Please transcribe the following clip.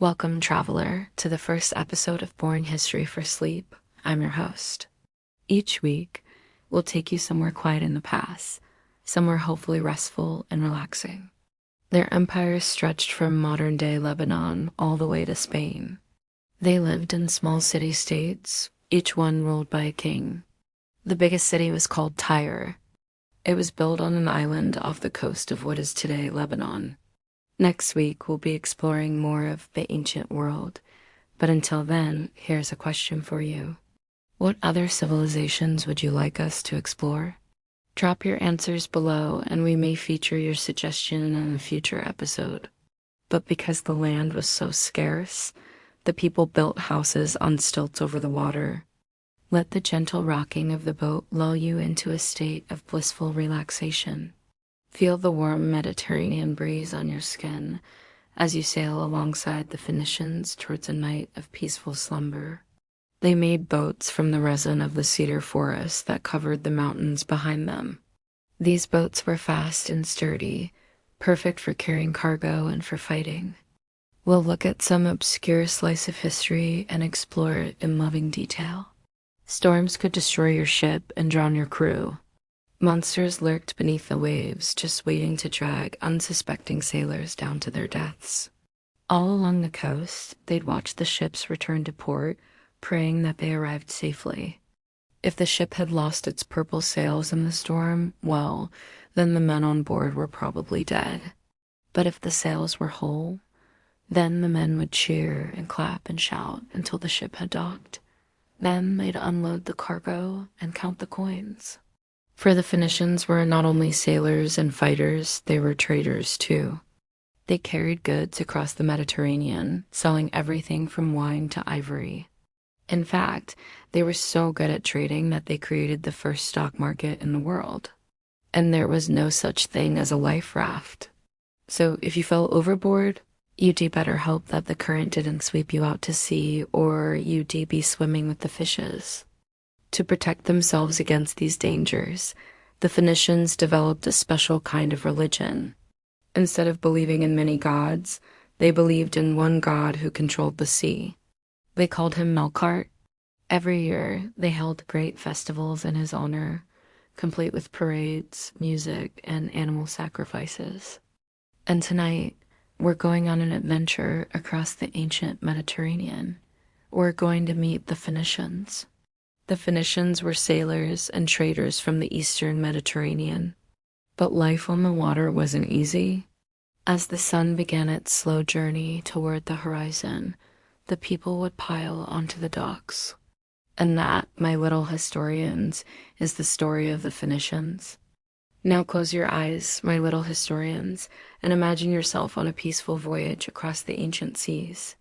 Welcome, traveler, to the first episode of Boring History for Sleep. I'm your host. Each week, we'll take you somewhere quiet in the past, somewhere hopefully restful and relaxing. Their empires stretched from modern-day Lebanon all the way to Spain. They lived in small city-states, each one ruled by a king. The biggest city was called Tyre. It was built on an island off the coast of what is today Lebanon. Next week, we'll be exploring more of the ancient world. But until then, here's a question for you. What other civilizations would you like us to explore? Drop your answers below and we may feature your suggestion in a future episode. But because the land was so scarce, the people built houses on stilts over the water. Let the gentle rocking of the boat lull you into a state of blissful relaxation. Feel the warm Mediterranean breeze on your skin as you sail alongside the Phoenicians towards a night of peaceful slumber. They made boats from the resin of the cedar forest that covered the mountains behind them. These boats were fast and sturdy, perfect for carrying cargo and for fighting. We'll look at some obscure slice of history and explore it in loving detail. Storms could destroy your ship and drown your crew. Monsters lurked beneath the waves, just waiting to drag unsuspecting sailors down to their deaths. All along the coast, they'd watch the ships return to port, praying that they arrived safely. If the ship had lost its purple sails in the storm, well, then the men on board were probably dead. But if the sails were whole, then the men would cheer and clap and shout until the ship had docked. Then they'd unload the cargo and count the coins. For the Phoenicians were not only sailors and fighters, they were traders too. They carried goods across the Mediterranean, selling everything from wine to ivory. In fact, they were so good at trading that they created the first stock market in the world. And there was no such thing as a life raft. So if you fell overboard, you'd better hope that the current didn't sweep you out to sea, or you'd be swimming with the fishes. To protect themselves against these dangers, the Phoenicians developed a special kind of religion. Instead of believing in many gods, they believed in one god who controlled the sea. They called him Melkart. Every year, they held great festivals in his honor, complete with parades, music, and animal sacrifices. And tonight, we're going on an adventure across the ancient Mediterranean. We're going to meet the Phoenicians. The Phoenicians were sailors and traders from the eastern Mediterranean. But life on the water wasn't easy. As the sun began its slow journey toward the horizon, the people would pile onto the docks. And that, my little historians, is the story of the Phoenicians. Now close your eyes, my little historians, and imagine yourself on a peaceful voyage across the ancient seas.